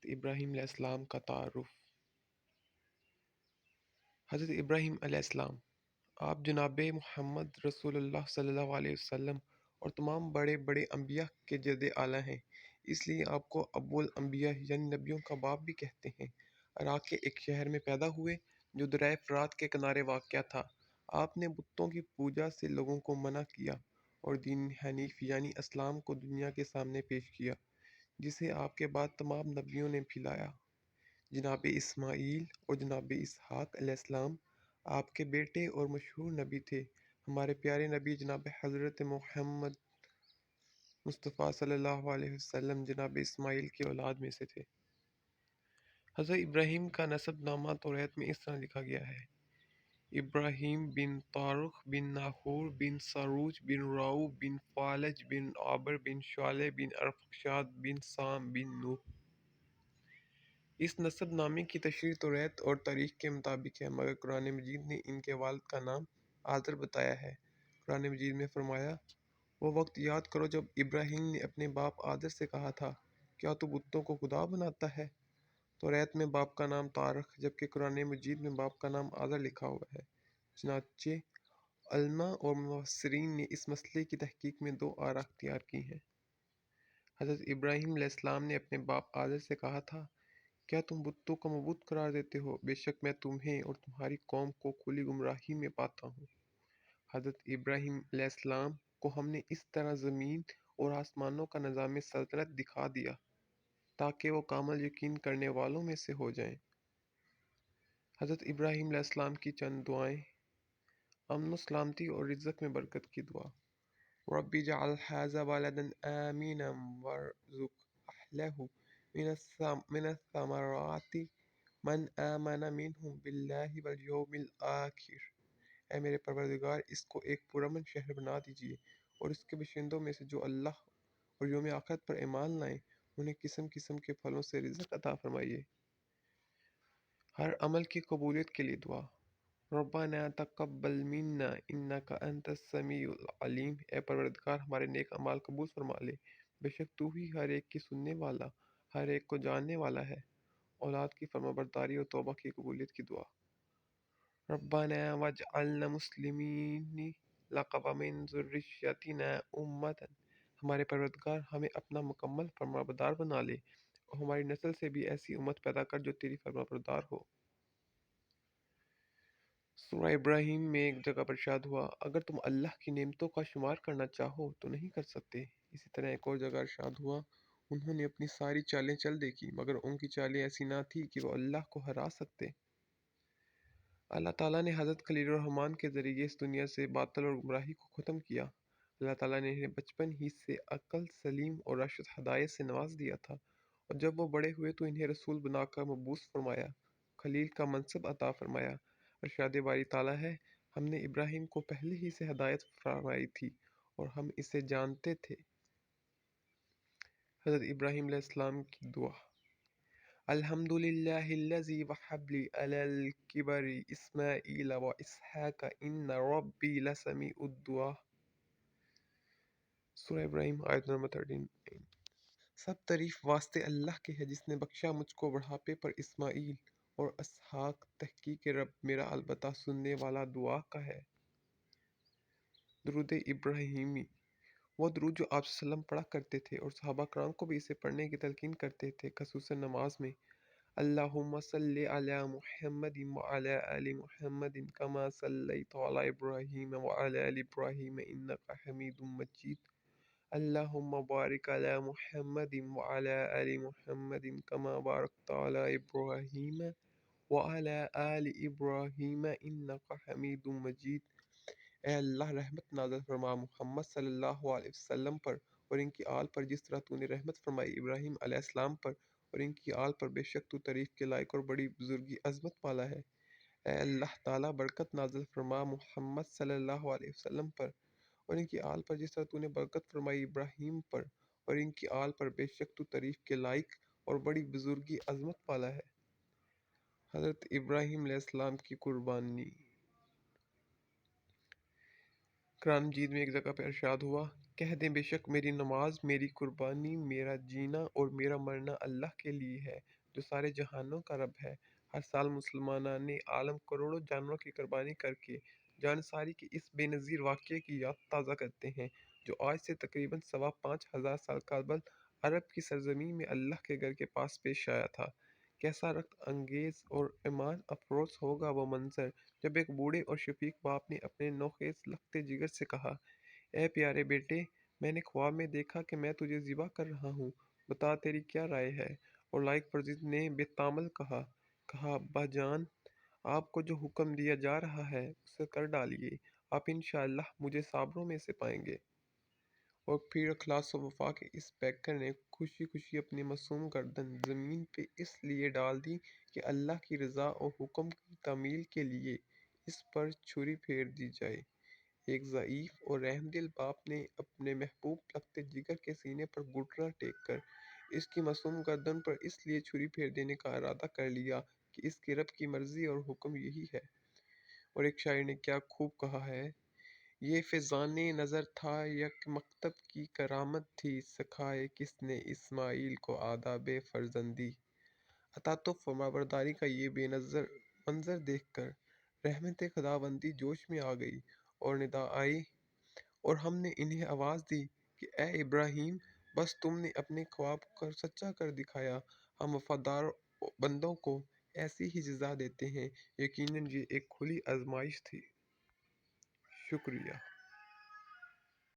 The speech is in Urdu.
ابراہیم علیہ السلام کا تعارف۔ حضرت ابراہیم علیہ السلام، آپ جناب محمد رسول اللہ صلی اللہ علیہ وسلم اور تمام بڑے بڑے انبیاء کے جد اعلیٰ ہیں، اس لیے آپ کو ابو الانبیاء یعنی نبیوں کا باپ بھی کہتے ہیں۔ عراق کے ایک شہر میں پیدا ہوئے جو دریائے فرات کے کنارے واقع تھا۔ آپ نے بتوں کی پوجا سے لوگوں کو منع کیا اور دین حنیف یعنی اسلام کو دنیا کے سامنے پیش کیا، جسے آپ کے بعد تمام نبیوں نے پھیلایا۔ جناب اسماعیل اور جناب اسحاق علیہ السلام آپ کے بیٹے اور مشہور نبی تھے۔ ہمارے پیارے نبی جناب حضرت محمد مصطفیٰ صلی اللہ علیہ وسلم جناب اسماعیل کی اولاد میں سے تھے۔ حضرت ابراہیم کا نسب نامہ توریت میں اس طرح لکھا گیا ہے: ابراہیم بن طارخ بن ناہور بن سروج بن راؤ بن فالج بن عابر بن شالح بن ارفخشاد بن سام بن نوح۔ اس نسب نامے کی تشریح توریت اور تاریخ کے مطابق ہے، مگر قرآن مجید نے ان کے والد کا نام آزر بتایا ہے۔ قرآن مجید میں فرمایا، وہ وقت یاد کرو جب ابراہیم نے اپنے باپ آزر سے کہا تھا، کیا تو بتوں کو خدا بناتا ہے؟ توریت میں باپ کا نام طارخ جبکہ قرآن مجید میں باپ کا نام آزر لکھا ہوا ہے۔ چنانچہ علماء اور مفسرین نے اس مسئلے کی تحقیق میں دو آراء اختیار کی ہیں۔ حضرت ابراہیم علیہ السلام نے اپنے باپ آزر سے کہا تھا، کیا تم بتوں کو معبود قرار دیتے ہو؟ بے شک میں تمہیں اور تمہاری قوم کو کھلی گمراہی میں پاتا ہوں۔ حضرت ابراہیم علیہ السلام کو ہم نے اس طرح زمین اور آسمانوں کا نظام سلطنت دکھا دیا تاکہ وہ کامل یقین کرنے والوں میں سے ہو جائیں۔ حضرت ابراہیم علیہ السلام کی چند دعائیں: امن و سلامتی اور رزق میں برکت کی دعا۔ رب اجعل ھذا بلدا آمنا وارزق اہلہ من الثمرات من آمن منہم باللہ والیوم الآخر۔ اے میرے پروردگار، اس کو ایک پرامن شہر بنا دیجیے اور اس کے باشندوں میں سے جو اللہ اور یوم آخرت پر ایمان لائیں، انہیں قسم قسم کے پھلوں سے رزق عطا فرمائیے۔ ہر عمل کی قبولیت کے لیے دعا۔ ربنا تقبل منا انک انت السمیع العلیم۔ اے پروردگار، ہمارے نیک اعمال قبول فرما لے، بے شک تو ہی ہر ایک کی سننے والا، ہر ایک کو جاننے والا ہے۔ اولاد کی فرمانبرداری اور توبہ کی قبولیت کی دعا۔ ربنا واجعلنا مسلمین لک ومن ذریتنا امۃ۔ ہمارے پروردگار، ہمیں اپنا مکمل فرمانبردار بنا لے اور ہماری نسل سے بھی ایسی امت پیدا کر جو تیری فرمانبردار ہو۔ سورہ ابراہیم میں ایک جگہ پر ارشاد ہوا، اگر تم اللہ کی نعمتوں کا شمار کرنا چاہو تو نہیں کر سکتے۔ اسی طرح ایک اور جگہ ارشاد ہوا، انہوں نے اپنی ساری چالیں چل دیکھی مگر ان کی چالیں ایسی نہ تھی کہ وہ اللہ کو ہرا سکتے۔ اللہ تعالیٰ نے حضرت خلیل الرحمن کے ذریعے اس دنیا سے باطل اور گمراہی کو ختم کیا۔ اللہ تعالیٰ نے انہیں بچپن ہی سے عقل سلیم اور رشد ہدایت سے نواز دیا تھا، اور جب وہ بڑے ہوئے تو انہیں رسول بنا کر مبعوث فرمایا، خلیل کا منصب عطا فرمایا۔ ارشاد باری تعالیٰ ہے، ہم نے ابراہیم کو پہلے ہی سے ہدایت فرمائی تھی اور ہم اسے جانتے تھے۔ حضرت ابراہیم علیہ السلام کی دعا۔ الحمدللہ الذی وہب لی علی الکبر اسماعیل و اسحاق ان ربی لسمیع الدعا۔ سورہ ابراہیم آیت نمبر 13۔ سب تعریف واسطے اللہ کے ہے جس نے بخشا مجھ کو بڑھاپے پر اسماعیل اور اسحاق۔ تحقیق رب میرا البتہ سننے والا دعا کا ہے۔ درود ابراہیمی، وہ درود جو آپ صلی اللہ علیہ وسلم پڑھا کرتے تھے اور صحابہ کرام کو بھی اسے پڑھنے کی تلقین کرتے تھے، خصوصاً نماز میں۔ اللہم صلی علی محمد وعلی آل محمد کما صلیت علی ابراہیم وعلی آل ابراہیم انک حمید مجید۔ اللہم بارک علی محمد وعلی آل محمد کما بارکت علی ابراہیم وعلی آل ابراہیم انک حمید مجید۔ اے اللہ، رحمت نازل فرما محمد صلی اللہ علیہ وسلم پر اور ان کی آل پر جس طرح تو نے رحمت فرمائی ابراہیم علیہ السلام پر اور ان کی آل پر، بے شک تو تعریف کے لائق اور بڑی بزرگی عظمت والا ہے۔ اے اللہ تعالیٰ، برکت نازل فرما محمد صلی اللہ علیہ وسلم پر اور ان کی آل پر جس طرح تو نے برکت فرمائی ابراہیم پر اور ان کی آل پر، بے شک تو تعریف کے لائق اور بڑی بزرگی عظمت والا ہے۔ حضرت ابراہیم علیہ السلام کی قربانی۔ قرآن مجید میں ایک جگہ پہ ارشاد ہوا، کہہ دیں بے شک میری نماز، میری قربانی، میرا جینا اور میرا مرنا اللہ کے لیے ہے جو سارے جہانوں کا رب ہے۔ ہر سال مسلمانان عالم کروڑوں جانوروں کی قربانی کر کے جانساری کے اس بے نظیر واقعے کی یاد تازہ کرتے ہیں جو آج سے تقریباً 5,500 سال قبل عرب کی سرزمین میں اللہ کے گھر کے پاس پیش آیا تھا۔ کیسا رخت انگیز اور ایمان افروز ہوگا وہ منظر جب ایک بوڑھے اور شفیق باپ نے اپنے نوخیز لختے جگر سے کہا: اے پیارے بیٹے، میں نے خواب میں دیکھا کہ میں تجھے ذبح کر رہا ہوں، بتا تیری کیا رائے ہے؟ اور لائق پرزید نے بے تامل کہا ابا جان، آپ کو جو حکم دیا جا رہا ہے اسے کر ڈالیے، آپ انشاءاللہ مجھے صابروں میں سے پائیں گے۔ اور پھر اخلاص و وفا کے اس پیکر نے خوشی خوشی اپنی معصوم گردن زمین پہ اس لیے ڈال دی کہ اللہ کی رضا اور حکم کی تعمیل کے لیے اس پر چھری پھیر دی جائے۔ ایک ضعیف اور رحم دل باپ نے اپنے محبوب لخت جگر کے سینے پر گھٹنا ٹیک کر اس کی معصوم گردن پر اس لیے چھری پھیر دینے کا ارادہ کر لیا کہ اس کے رب کی مرضی اور حکم یہی ہے۔ اور ایک شاعر نے کیا خوب کہا ہے: یہ فیضان نظر تھا یک مکتب کی کرامت تھی، سکھائے کس نے اسماعیل کو آداب فرزندی۔ عطا و فرمانبرداری کا یہ بے نظیر منظر دیکھ کر رحمت خداوندی جوش میں آ گئی اور ندا آئی، اور ہم نے انہیں آواز دی کہ اے ابراہیم، بس تم نے اپنے خواب کو سچا کر دکھایا، ہم وفادار بندوں کو ایسی ہی جزا دیتے ہیں۔ یقیناً یہ ایک کھلی آزمائش تھی۔ شکریہ۔